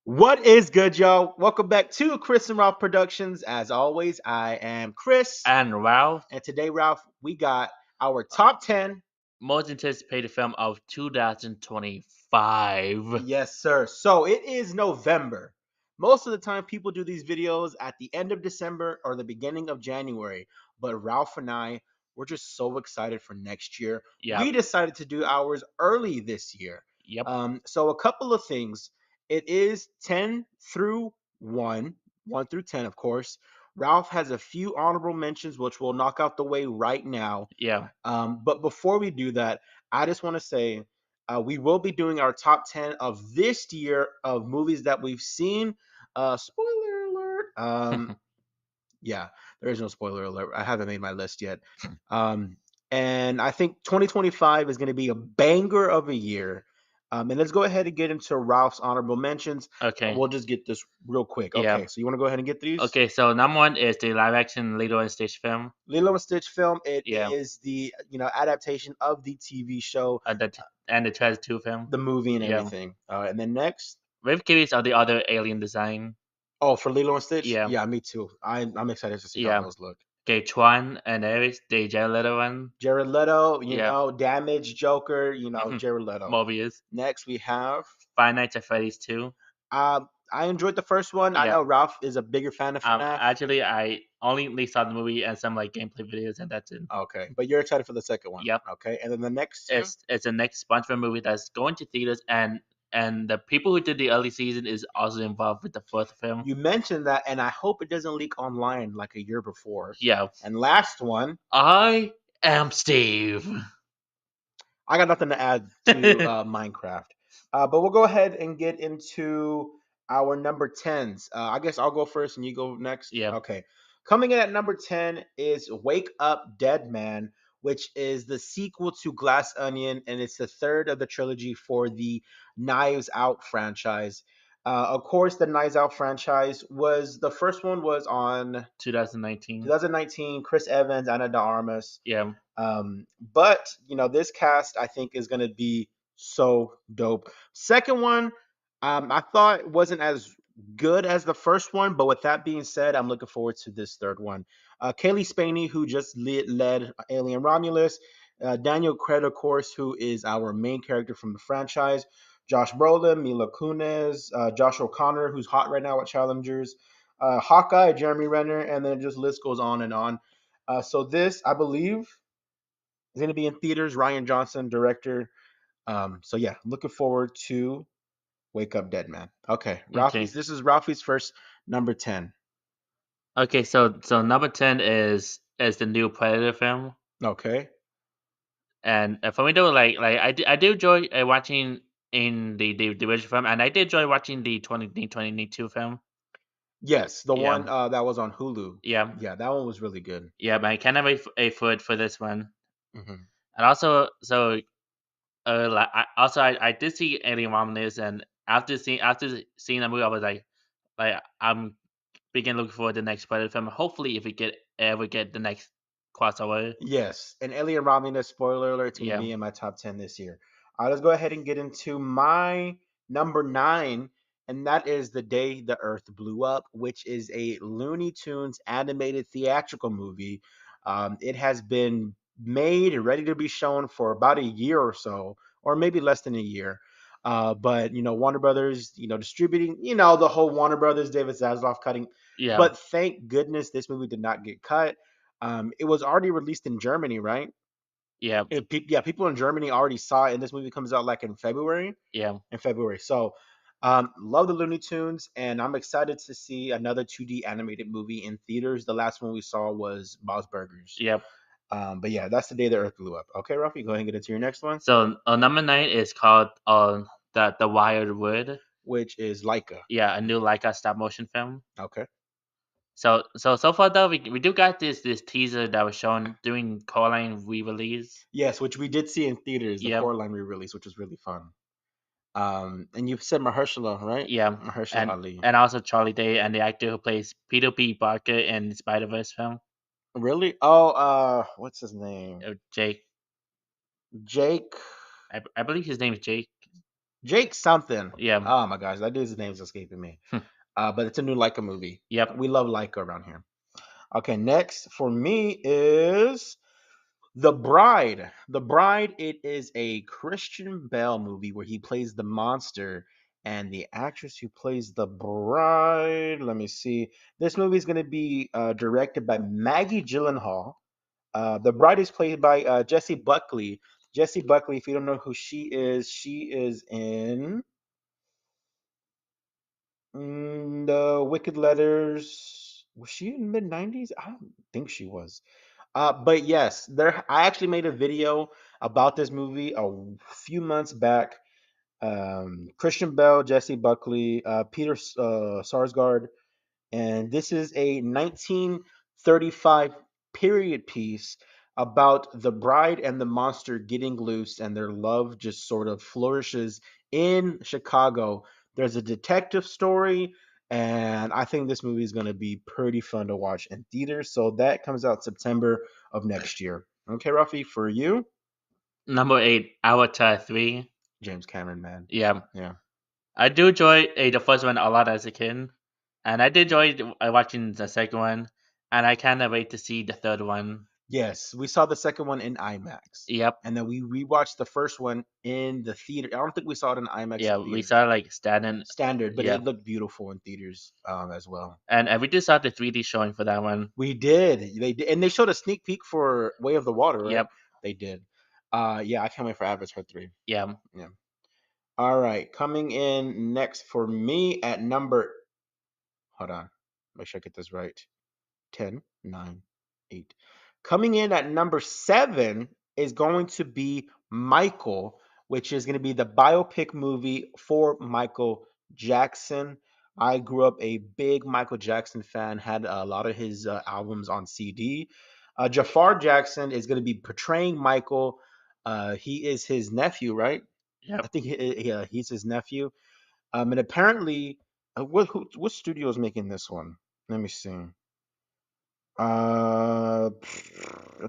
What is good, y'all? Welcome back to Chris and Ralph Productions. As always, I am Chris, And Ralph, and today, Ralph, we got our top 10. most anticipated film of 2025. Yes, sir. So it is November. Most of the time, people do these videos at the end of December or the beginning of January. But Ralph and I, we're just so excited for next year. We Yep, decided to do ours early this year. yep, So a couple of things. It is 10 through 1, 1 through 10, of course. Ralph has a few honorable mentions, which we'll knock out the way right now. yeah, But before we do that, I just want to say we will be doing our top 10 of this year of movies that we've seen. Spoiler alert. Yeah, there is no spoiler alert. I haven't made my list yet. Um, and I think 2025 is going to be a banger of a year. And let's go ahead and get into Ralph's honorable mentions. okay, We'll just get this real quick. yeah. Okay, so you want to go ahead and get these? Okay, so number one is the live action Lilo and Stitch film. Lilo and Stitch film. It Yeah, is the adaptation of the TV show, and the Treasure 2 film. the movie, and Yeah. everything. And then next, With curious of the other alien design. oh, for Lilo and Stitch, Yeah, yeah, me too. I'm excited to see how yeah. those look. Okay, Chuan and Eric, the Jared Leto one. Jared Leto, Yeah. Damage Joker, Jared Leto. Mobius. Next, we have. Five Nights at Freddy's 2. I enjoyed the first one. I Yeah. know Ralph is a bigger fan of FNAF. Actually, I only saw the movie and some like gameplay videos, and that's it. Okay, but you're excited for the second one. Yep, Okay, and then the next two. it's the next SpongeBob movie that's going to theaters, and the people who did the early season is also involved with the fourth film. You mentioned that, and I hope it doesn't leak online like a year before. Yeah, And last one, I am Steve. I got nothing to add to Minecraft. But we'll go ahead and get into our number 10s. I guess I'll go first and you go next. Yeah, Okay. Coming in at number 10 is Wake Up Dead Man, which is the sequel to Glass Onion, and it's the third of the trilogy for the Knives Out franchise. Of course, the Knives Out franchise was the first one was on 2019. 2019. Chris Evans, Anna de Armas. Yeah, But this cast I think is gonna be so dope. Second one, I thought wasn't as good as the first one, but with that being said, I'm looking forward to this third one. Kaylee Spaney, who just led Alien Romulus, Daniel Craig, of course, who is our main character from the franchise, Josh Brolin, Mila Kunis, Josh O'Connor, who's hot right now at Challengers, Hawkeye, Jeremy Renner, and then just list goes on and on. So this, I believe, is going to be in theaters. Ryan Johnson, director. So yeah, looking forward to Wake Up Dead Man. Okay, okay, Ralphie's. This is Ralphie's first number 10. okay. So number 10 is the new Predator film, Okay. and for me though, I do enjoy watching in the original film, and I did enjoy watching the 2022 film. Yes, the Yeah, one that was on Hulu. yeah, Yeah, that one was really good. yeah. But I kind of wait for it for this one. Hmm. And also, I did see Alien Romulus, and after seeing the movie, I was like I'm begin looking forward to the next Predator film. Hopefully, if we ever get the next crossover. Yes, and Alien Romulus. Spoiler alert, it's going to Yeah, be in my top 10 this year. Let's go ahead and get into my number 9, and that is The Day the Earth Blew Up, which is a Looney Tunes animated theatrical movie. It has been made and ready to be shown for about a year or so, or maybe less than a year. But Warner Brothers, distributing, the whole Warner Brothers, David Zaslav cutting. yeah, But thank goodness this movie did not get cut. It was already released in Germany, right? yeah, Yeah, people in Germany already saw it, and this movie comes out like in February. yeah, In February, so love the Looney Tunes, and I'm excited to see another 2D animated movie in theaters. The last one we saw was Bob's Burgers. yep. But yeah, that's The Day the Earth Blew Up. Okay, Rafi, go ahead and get into your next one, So number 9 is called the Wild Wood. which is Leica. Yeah, a new Leica stop motion film. Okay. So far though, we do got this teaser that was shown during Coraline re-release. Yes, which we did see in theaters, the Yep, Coraline re-release, which was really fun. And you said Mahershala, right? yeah, Mahershala and Ali. and also Charlie Day and the actor who plays Peter P. Parker in Spider Verse film, Really? Oh, what's his name? Jake. Jake. I believe his name is Jake. Jake something. Yeah. Oh my gosh, that dude's name's escaping me. But it's a new Leica movie. Yep. We love Leica around here. Okay, next for me is The Bride. The Bride, it is a Christian Bale movie where he plays the monster. And the actress who plays the bride, let me see. This movie is going to be directed by Maggie Gyllenhaal. The bride is played by Jessie Buckley. Jessie Buckley, if you don't know who she is in the Wicked Letters. Was she in mid 90s? I don't think she was. But yes, there. I actually made a video about this movie a few months back. Christian Bell, Jesse Buckley, Peter Sarsgaard, and this is a 1935 period piece about the bride and the monster getting loose, and their love just sort of flourishes in Chicago. There's a detective story, and I think this movie is going to be pretty fun to watch in theaters. So that comes out September of next year. Okay, Ruffy, for you, Number 8, Avatar 3. James Cameron, man. Yeah. Yeah. I do enjoy the first one a lot as a kid. And I did enjoy watching the second one. And I cannot wait to see the third one. Yes, we saw the second one in IMAX, Yep. and then we rewatched the first one in the theater. I don't think we saw it in IMAX Yeah, in we theaters. saw like standing. Standard, but Yeah. it looked beautiful in theaters as well. And we just saw the 3D showing for that one. We did. They did, and they showed a sneak peek for Way of the Water, right? Yep. They did. Yeah, I can't wait for Avatar 3. Yeah. Yeah. All right, coming in next for me at number. Hold on, make sure I get this right. 10, 9, 8. Coming in at number 7 is going to be Michael, which is going to be the biopic movie for Michael Jackson. I grew up a big Michael Jackson fan, had a lot of his albums on CD. Jafar Jackson is going to be portraying Michael. He is his nephew, right? I Yep. think he's his nephew. And apparently, what studio is making this one? Let me see. I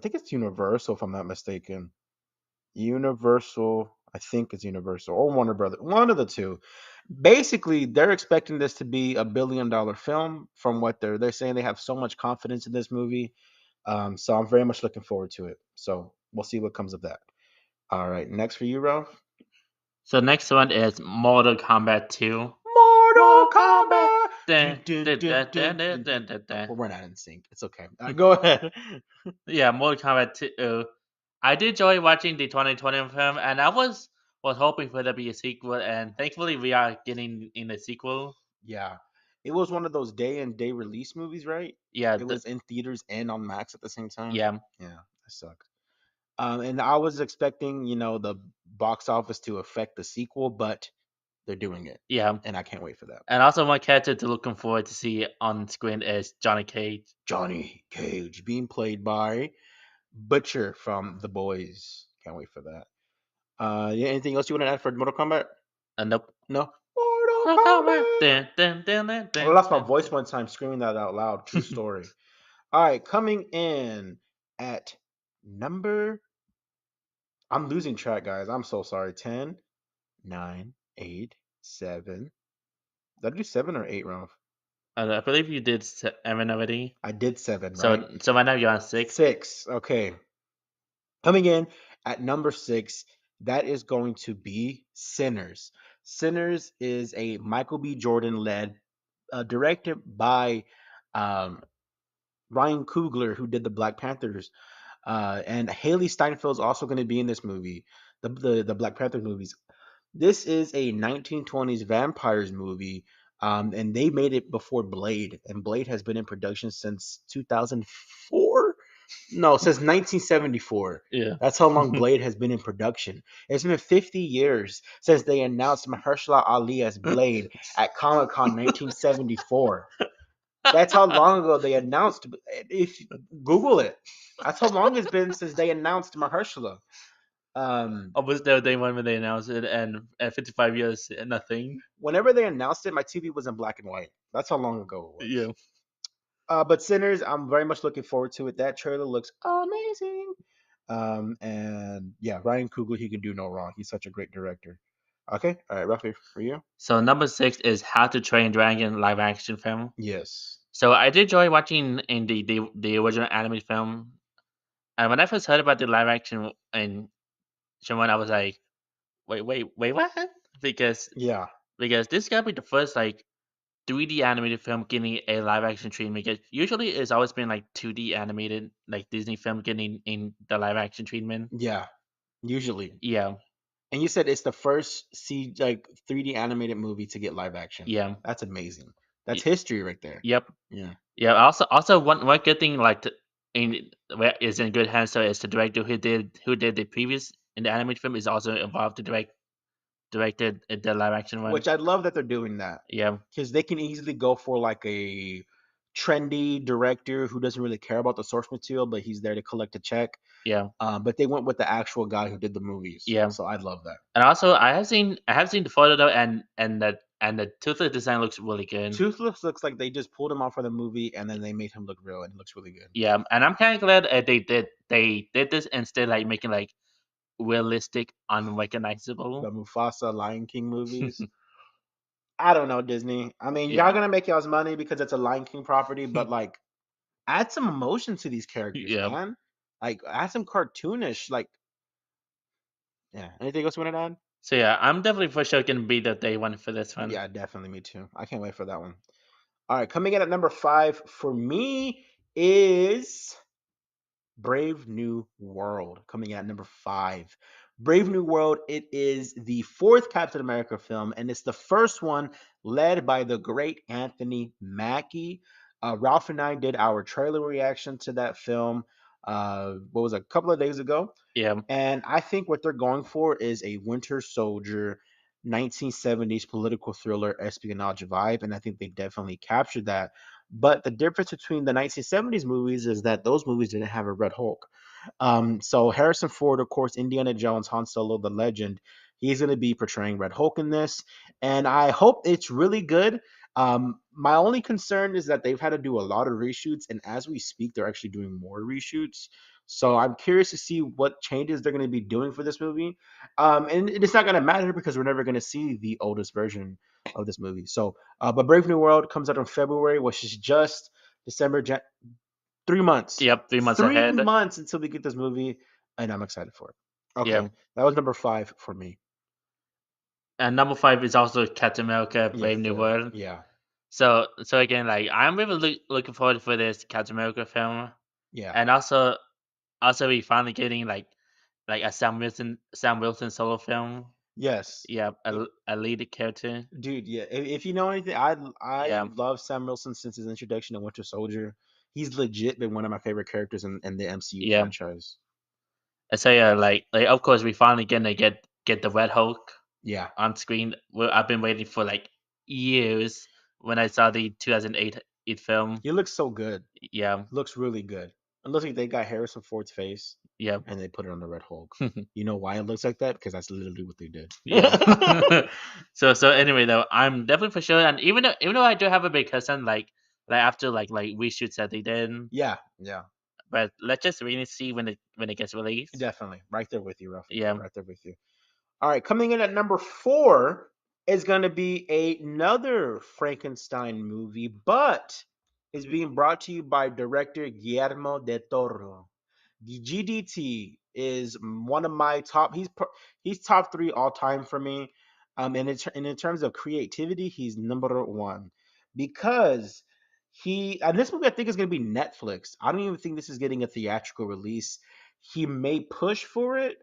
think it's Universal, if I'm not mistaken. Universal, I think it's Universal or Warner Brother, one of the two. Basically, they're expecting this to be a $1 billion film. From what they're saying, they have so much confidence in this movie. So I'm very much looking forward to it. So we'll see what comes of that. All right, next for you, Ralph. So next one is Mortal Kombat 2. Mortal Mortal Kombat. Kombat. Dun, Dun, dun, dun, dun, dun, dun, dun, dun, dun, dun, dun. dun, Oh, dun. we're not in sync. It's okay. Go ahead. Yeah, Mortal Kombat 2. I did enjoy watching the 2020 film, and I was hoping for there to be a sequel, and thankfully we are getting in a sequel. Yeah. It was one of those day and day release movies, right? Yeah, It was in theaters and on Max at the same time. yeah, Yeah, that sucks. And I was expecting, the box office to affect the sequel, but they're doing it, yeah. and I can't wait for that. And also, my character to looking forward to see on screen is Johnny Cage. Johnny Cage being played by Butcher from The Boys. Can't wait for that. Yeah, anything else you want to add for Mortal Kombat? Nope. No. Mortal Mortal Kombat. Kombat. Dun, dun, dun, dun, I dun, lost my dun. voice one time screaming that out loud. True story. All right, coming in at number. I'm losing track, guys. I'm so sorry. 10, 9, 8, 7. Did I do 7 or 8, Ralph? I believe you did Evan already. I did 7, right? So right now you're on 6. 6. Okay. Coming in at number 6, that is going to be Sinners. Sinners is a Michael B. Jordan led, directed by um, Ryan Coogler, who did the Black Panthers. And Haley Steinfeld's also going to be in this movie, the Black Panther movies. This is a 1920s vampires movie, and they made it before Blade, and Blade has been in production since 2004. No, since 1974. Yeah. That's how long Blade has been in production. It's been 50 years since they announced Mahershala Ali as Blade at Comic Con 1974. That's how long ago they announced. If Google it, that's how long it's been since they announced Mahershala. Um, I was there day one when they announced it, and at 55 years, nothing. Whenever they announced it, my TV was in black and white. That's how long ago it was. Yeah. But Sinners, I'm very much looking forward to it. That trailer looks amazing. And yeah, Ryan Coogler, he can do no wrong. He's such a great director. Okay, all right, roughly for you. So number six is How to Train Dragon live action film. Yes. So I did enjoy watching in the original animated film. And when I first heard about the live action and one, I was like, wait, what? Because Yeah. because this gotta be the first like 3D animated film getting a live action treatment. Because usually it's always been like 2D animated, like Disney film getting in the live action treatment. Yeah. Usually. Yeah, And you said it's the first like 3D animated movie to get live action. yeah, That's amazing. That's y- history right there. yep, Yeah. yeah. Also one good thing like where is in good hands. So is the director who did the previous in the animated film is also involved to directed the live action one. Which I love that they're doing that Yeah, because they can easily go for like a trendy director who doesn't really care about the source material, but he's there to collect a check. yeah, But they went with the actual guy who did the movies, yeah. so I love that. And also, I have seen the photo though, and the toothless design looks really good. Toothless looks like they just pulled him off for the movie and then they made him look real, and it looks really good. Yeah, and I'm kind of glad they did this instead like making like realistic, The unrecognizable. Mufasa Lion King movies. I don't know, Disney. I mean, y'all Yeah, gonna make y'all's money because it's a Lion King property, but like, add some emotion to these characters, yeah. man. Like, add some cartoonish. Like, yeah. Anything else you want to add? So yeah, I'm definitely for sure gonna be the day one for this one. Yeah, definitely. Me too. I can't wait for that one. All right, coming in at number five for me is Brave New World, coming at number five. Brave New World, it is the fourth Captain America film, and it's the first one led by the great Anthony Mackie. Ralph and I did our trailer reaction to that film. What was it, a couple of days ago? Yeah, And I think what they're going for is a Winter Soldier 1970s political thriller espionage vibe. And I think they definitely captured that. But the difference between the 1970s movies is that those movies didn't have a Red Hulk. So Harrison Ford, of course, Indiana Jones, Han Solo, the legend, he's going to be portraying Red Hulk in this. And I hope it's really good. My only concern is that they've had to do a lot of reshoots. And as we speak, they're actually doing more reshoots. So I'm curious to see what changes they're going to be doing for this movie. And it's not going to matter because we're never going to see the oldest version of this movie. So, but Brave New World comes out in February, which is just December, 3 months. yep. 3 months Three ahead. months until we get this movie, and I'm excited for it. Yeah, Okay, that was number five for me. and number five is also Captain America: Yes, Brave New sir. World. Yeah, So again, like I'm really looking forward for this Captain America film, yeah. and also we finally getting like a Sam Wilson solo film. Yes. Yeah, Y- a lead character. Dude, yeah. If you know anything, I Yeah, love Sam Wilson since his introduction to Winter Soldier. He's legit been one of my favorite characters in the MCU yeah. franchise. And so yeah, like of course we finally gonna get the Red Hulk Yeah, on screen. Well, I've been waiting for like years when I saw the 2008 film. he looks so good. Yeah, Looks really good. It looks like they got Harrison Ford's face yeah, and they put it on the Red Hulk. You know why it looks like that? Because that's literally what they did. yeah. So anyway though, I'm definitely for sure. And even though I do have a big concern like after like reshoots that they did, Yeah, yeah. but let's just really see when it gets released. Definitely. Right there with you, Ruffy. Yeah, Right there with you. All right, coming in at number four is going to be another Frankenstein movie, but is being brought to you by director Guillermo del Toro. The GDT is one of my top. He's top three all time for me. And in terms of creativity, he's number one because and this movie I think is going to be Netflix. I don't even think this is getting a theatrical release. He may push for it,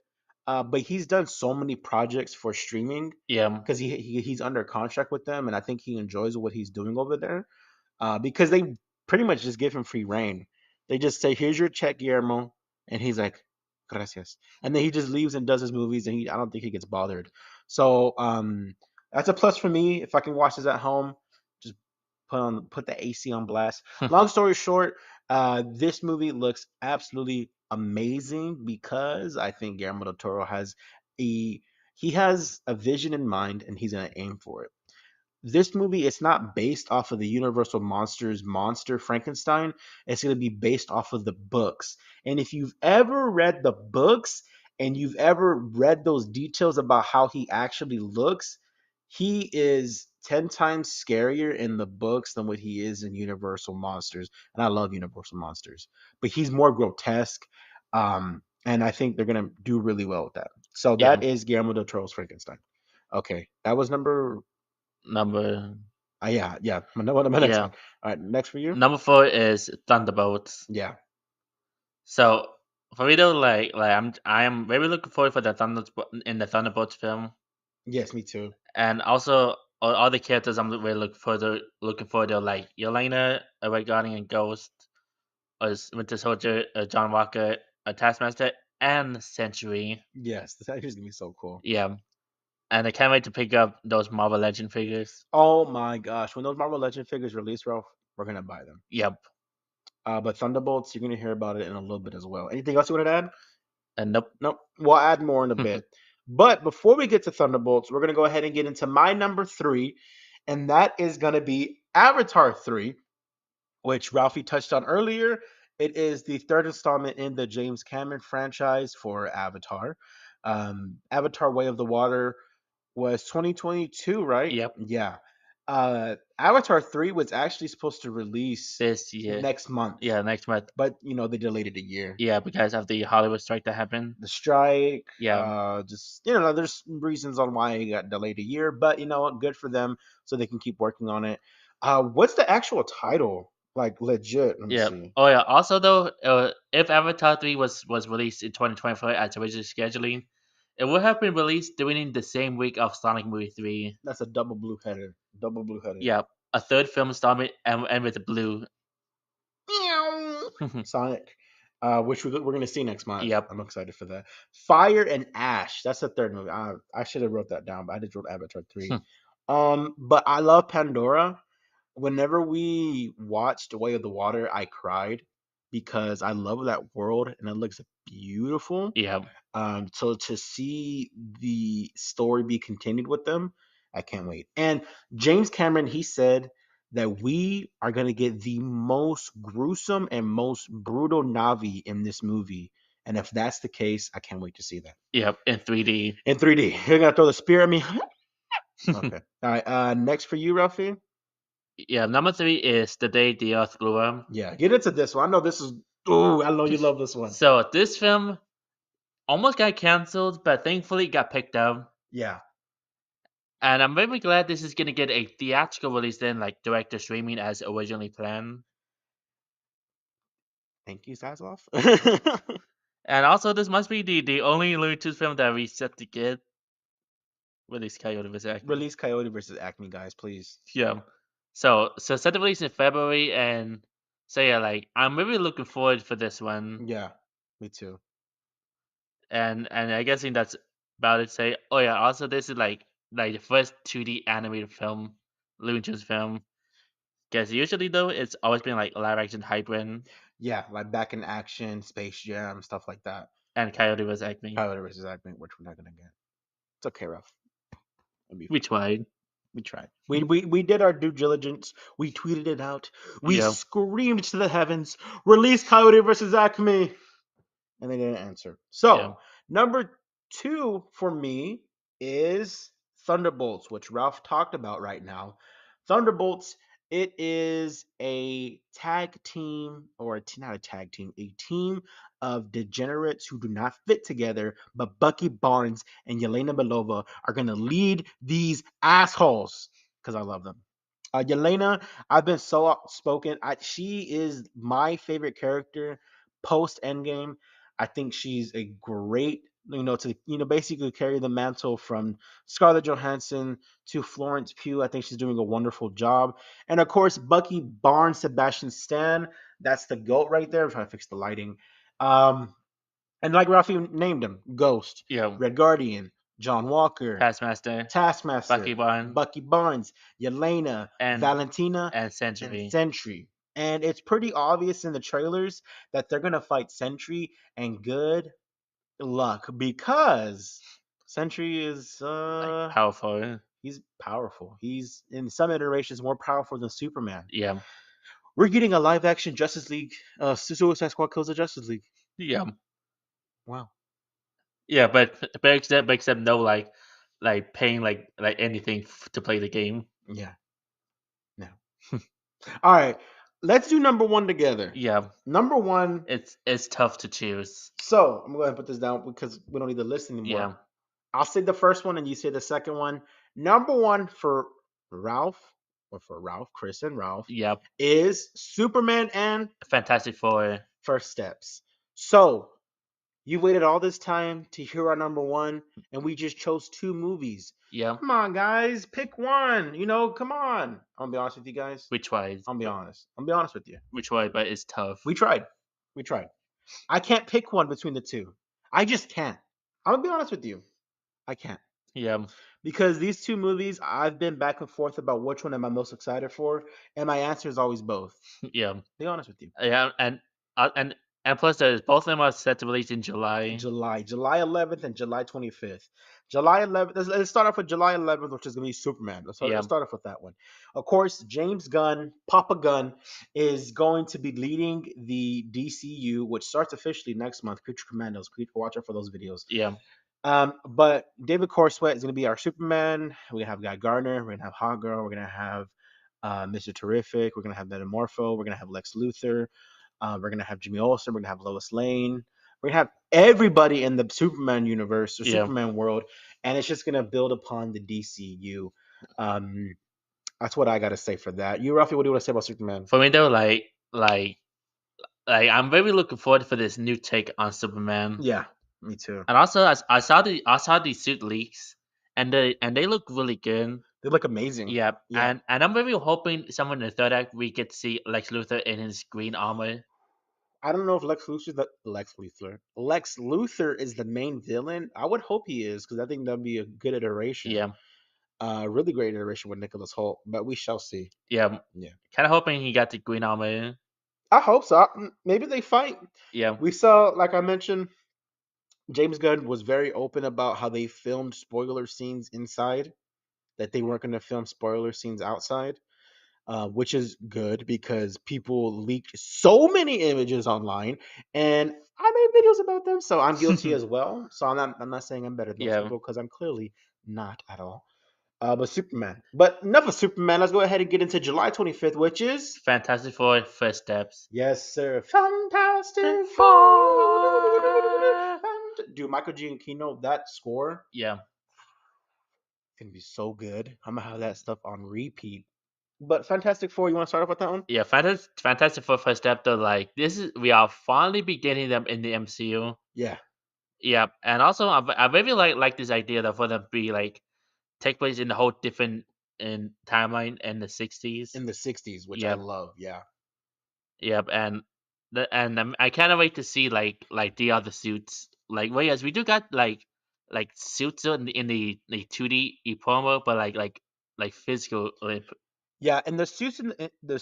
but he's done so many projects for streaming yeah, because he's under contract with them, and I think he enjoys what he's doing over there. Because they pretty much just give him free reign. They just say, "Here's your check, Guillermo," and he's like, "Gracias," and then he just leaves and does his movies, and I don't think he gets bothered. So that's a plus for me if I can watch this at home. Just put the AC on blast. Long story short, this movie looks absolutely amazing because I think Guillermo del Toro a he has a vision in mind and he's gonna aim for it. This movie it's not based off of the Universal Monsters monster Frankenstein. It's going to be based off of the books. And if you've ever read the books, and you've ever read those details about how he actually looks, he is 10 times scarier in the books than what he is in Universal Monsters. And I love Universal Monsters, but he's more grotesque. And I think they're going to do really well with that. So Yeah. that is Guillermo del Toro's Frankenstein. Okay, that was number. Number Yeah, yeah. My next yeah. one. All right, next for you. Number 4 is Thunderbolts. Yeah. So for me though, I am very looking forward for the Thunderbolts film, Yes, me too. and also all the characters I'm really looking forward to, like Yelena, a Red Guardian, and Ghost, Winter Soldier, John Walker, a Taskmaster, and Sentry. Yes, this actually is gonna be so cool. Yeah, and I can't wait to pick up those Marvel Legend figures. Oh my gosh, when those Marvel Legend figures release, Ralph, we're gonna buy them. Yep, But Thunderbolts, you're gonna hear about it in a little bit as well. Anything else you want to add? and nope. Nope. We'll add more in a bit. But before we get to Thunderbolts, we're gonna go ahead and get into my number three, and that is gonna be Avatar 3, which Ralphie touched on earlier. It is the third installment in the James Cameron franchise for Avatar. Avatar Way of the Water was 2022, right? Yep, Yeah. Avatar 3 was actually supposed to release this year. next month, Yeah, next month. but they delayed it a year. Yeah, because of the Hollywood strike that happened. The strike, Yeah, just there's reasons on why it got delayed a year, but what, good for them, so they can keep working on it. What's the actual title? Like legit, let me yeah. see. Oh yeah. Also though, if Avatar 3 was released in 2024 as originally scheduling, it would have been released during the same week of Sonic Movie 3. That's a double blue header. Double blue header. Yeah, a third film installment and with the blue. Meow. Sonic, which we're gonna see next month. Yep. I'm excited for that. Fire and Ash. That's the third movie. I should have wrote that down, but I just wrote Avatar 3. But I love Pandora. Whenever we watched Way of the Water, I cried because I love that world and it looks beautiful. Yeah. So to see the story be continued with them, I can't wait. And James Cameron, he said that we are going to get the most gruesome and most brutal Navi in this movie. And if that's the case, I can't wait to see that Yep. In 3D. in 3D. You're gonna throw the spear at me. Okay. All right. Next for you, Ralphie. Yeah. Number 3 is The Day the Earth Grew Up. Yeah, get into this one. I know this is. Oh, I know you love this one. So this film almost got canceled, but thankfully it got picked up. Yeah. And I'm very glad this is gonna get a theatrical release then, like direct to streaming as originally planned. Thank you, Zaslav. And also, this must be the only Looney Tunes film that we set to get released Coyote vs. Acme. Release Coyote versus Acme, guys, please. Yeah. So set to release in February, and so yeah, like I'm really looking forward for this one. Yeah, me too. And I guess that's about it. Say, oh yeah, also this is like the first 2D animated film, Looney Tunes film. Because usually though, it's always been like live action hybrid Yeah, like Back in Action, Space Jam, stuff like that. and Coyote vs. Acme. Coyote versus Acme, which we're not gonna get. It's okay, Ralph. It'll be We fine. tried. We tried. We did our due diligence. We tweeted it out. We Yeah. screamed to the heavens. Release Coyote versus Acme. And they didn't answer. Yeah. So number two for me is Thunderbolts, which Ralph talked about right now. Thunderbolts, it is a tag team, or not a tag team, a team of degenerates who do not fit together, but Bucky Barnes and Yelena Belova are going to lead these assholes because I love them. Yelena, I've been so outspoken. She is my favorite character post Endgame. I think she's a great, to basically carry the mantle from Scarlett Johansson to Florence Pugh. I think she's doing a wonderful job. And of course, Bucky Barnes, Sebastian Stan. That's the goat right there. I'm trying to fix the lighting. Um, and like Rafi named him, Ghost, Yeah. Red Guardian, John Walker, Taskmaster, Taskmaster, Bucky Barnes, Bucky Barnes, Yelena, and Valentina, and and Century. Sentry. And it's pretty obvious in the trailers that they're gonna fight Sentry, and good luck because Sentry is Like powerful. he's powerful. He's in some iterations more powerful than Superman. Yeah. We're getting a live action Justice League, Suicide Squad kills the Justice League. Yeah. Wow. Yeah, but except no like paying like anything to play the game. Yeah, no. All right, let's do number one together. Yeah, Number one. it's tough to choose. So I'm going to put this down because we don't need the list anymore. Yeah, I'll say the first one and you say the second one. Number one for Ralph, Chris and Ralph, yeah, is Superman and Fantastic Four. First Steps. So you waited all this time to hear our number one, and we just chose two movies. Yeah, Come on, guys, pick one. Come on. I'm gonna be honest with you guys. we tried, I'm gonna be but honest. I'm gonna be honest with you. but it's tough. We tried. We tried. I can't pick one between the two. I just can't. I'm gonna be honest with you. I can't. Yeah, Because these two movies, I've been back and forth about which one am I most excited for, and my answer is always both. yeah, Be honest with you. yeah, uh, and and plus, there's both of them are set to release in July. July 11th and July 25th. July 11th. Let's start off with July 11th, which is going to be Superman. Let's Yeah, start off with that one. Of course, James Gunn, Papa Gunn, is going to be leading the DCU, which starts officially next month. Creature Commandos. Watch out for those videos. yeah, But David Cornsweet is going to be our Superman. We're going to have Guy Gardner. We're going to have Hot Girl. We're going to have Mr. Terrific. We're going to have Metamorpho. We're going to have Lex Luthor. We're going to have Jimmy Olsen. We're going to have Lois Lane. We're going to have everybody in the Superman universe or yeah. Superman world. And it's just going to build upon the DCU. Um, that's what I got to say for that. You, Rafi, what do you want to say about Superman? For me though, like I'm very looking forward for this new take on Superman. Yeah, me too. And also, I saw the suit leaks, and they look really good. They look amazing. Yeah, Yeah. and I'm really hoping someone in the third act we get to see Lex Luthor in his green armor. I don't know if Lex Luthor is the main villain. I would hope he is because I think that'd be a good iteration. Yeah, Really great iteration with Nicholas Holt, but we shall see. yeah, Yeah, kind of hoping he got the green armor. I hope so. Maybe they fight. Yeah, We saw, like I mentioned, James Gunn was very open about how they filmed spoiler scenes inside. That they weren't going to film spoiler scenes outside. Which is good because people leaked so many images online, and I made videos about them, so I'm guilty as well. So I'm not saying I'm better than those yeah. people because I'm clearly not at all. But Superman. But enough of Superman. Let's go ahead and get into July 25th, which is Fantastic Four first steps. yes, sir, Fantastic Four. Four. Dude, Michael Giacchino, that score Yeah, can be so good. I'm gonna have that stuff on repeat. But Fantastic Four, you want to start off with that one? yeah. Fantastic Four first step though. Like this is we are finally beginning them in the MCU. Yeah, Yeah, and also I really like this idea that for them to be like take place in a whole different in timeline in the 60s. in the '60s, which I Yep, love. Yeah. yep, and I cannot wait to see like the other suits. Like, well, yes, we do got like suits in the 2D promo, but like physical. Yeah, and the suits in the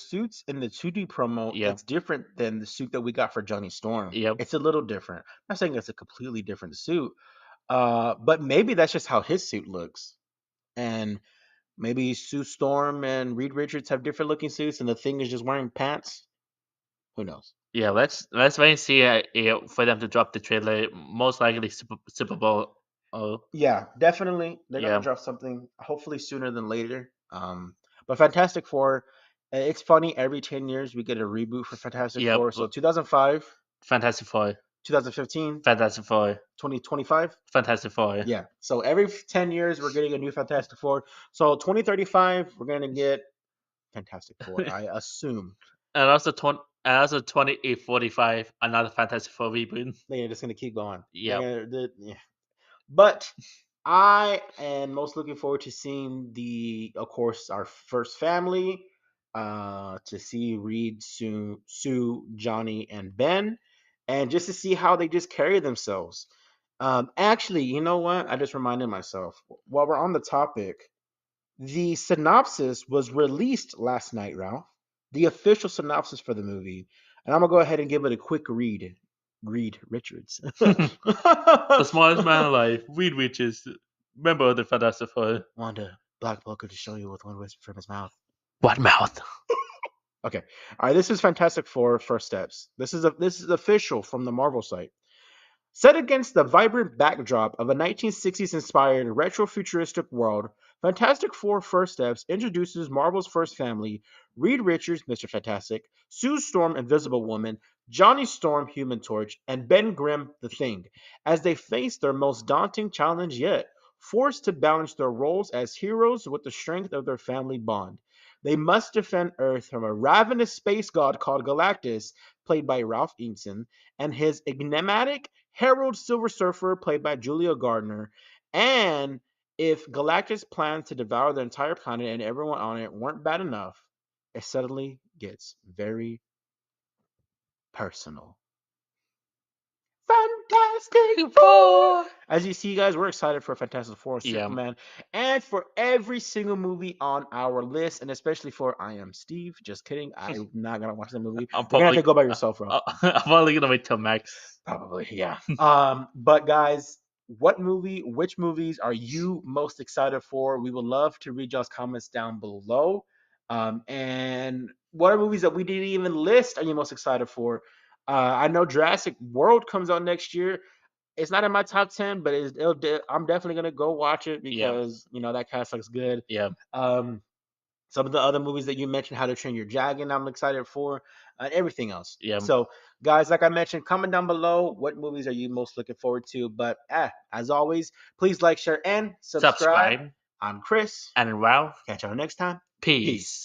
2D promo, Yeah, it's different than the suit that we got for Johnny Storm. yep, It's a little different. I'm not saying it's a completely different suit, but maybe that's just how his suit looks. And maybe Sue Storm and Reed Richards have different looking suits, and the thing is just wearing pants. Who knows? yeah. Let's wait and see for them to drop the trailer. Most likely Super Bowl. Oh, Yeah, definitely. They're gonna yeah, drop something hopefully sooner than later. But Fantastic Four, it's funny. Every 10 years we get a reboot for Fantastic yep. Four. So 2005, Fantastic Four, 2015, Fantastic Four, 2025. Fantastic Four. Yeah. So every 10 years we're getting a new Fantastic Four. So 2035 we're gonna get Fantastic Four. I assume And also 2845, another Fantastic Four reboot. they're just gonna keep going. Yep. Yeah. But I am most looking forward to seeing of course, our first family. To see Reed, Sue, Johnny, and Ben, and just to see how they just carry themselves. Actually, you know what? I just reminded myself while we're on the topic. The synopsis was released last night, Ralph. The official synopsis for the movie. And I'm going to go ahead and give it a quick read. Reed Richards. The smartest man alive, Reed Richards, member of the Fantastic Four. Wanda, Black Booker to show you with one whisper from his mouth. What mouth? Okay. All right, this is Fantastic Four First Steps. This is official from the Marvel site. Set against the vibrant backdrop of a 1960s inspired retro futuristic world, Fantastic Four First Steps introduces Marvel's first family: Reed Richards, Mr. Fantastic, Sue Storm, Invisible Woman, Johnny Storm, Human Torch, and Ben Grimm, The Thing, as they face their most daunting challenge yet, forced to balance their roles as heroes with the strength of their family bond. They must defend Earth from a ravenous space god called Galactus, played by Ralph Ineson, and his enigmatic Harold Silver Surfer, played by Julia Gardner. And if Galactus' plans to devour the entire planet and everyone on it weren't bad enough, it suddenly gets very personal. Fantastic Four! Four. As you see, guys, we're excited for Fantastic Four, Yeah, Superman, and for every single movie on our list, and especially for I Am Steve. Just kidding. I'm not going to watch that movie. I'm You're going to have to probably go by yourself, bro. I'm probably gonna wait till Max. Probably, yeah. But guys, which movies are you most excited for? We would love to read y'all's comments down below. And what are movies that we didn't even list are you most excited for? I know Jurassic World comes out next year. It's not in my top 10, but I'm definitely gonna go watch it Yeah, because that cast looks good. yeah, Um, some of the other movies that you mentioned, How to Train Your Dragon, I'm excited for, and everything else. yeah. So, guys, like I mentioned, comment down below what movies are you most looking forward to. But as always, please like, share, and subscribe. Subscribe I'm Chris. and wow. Catch y'all next time. Peace. Peace.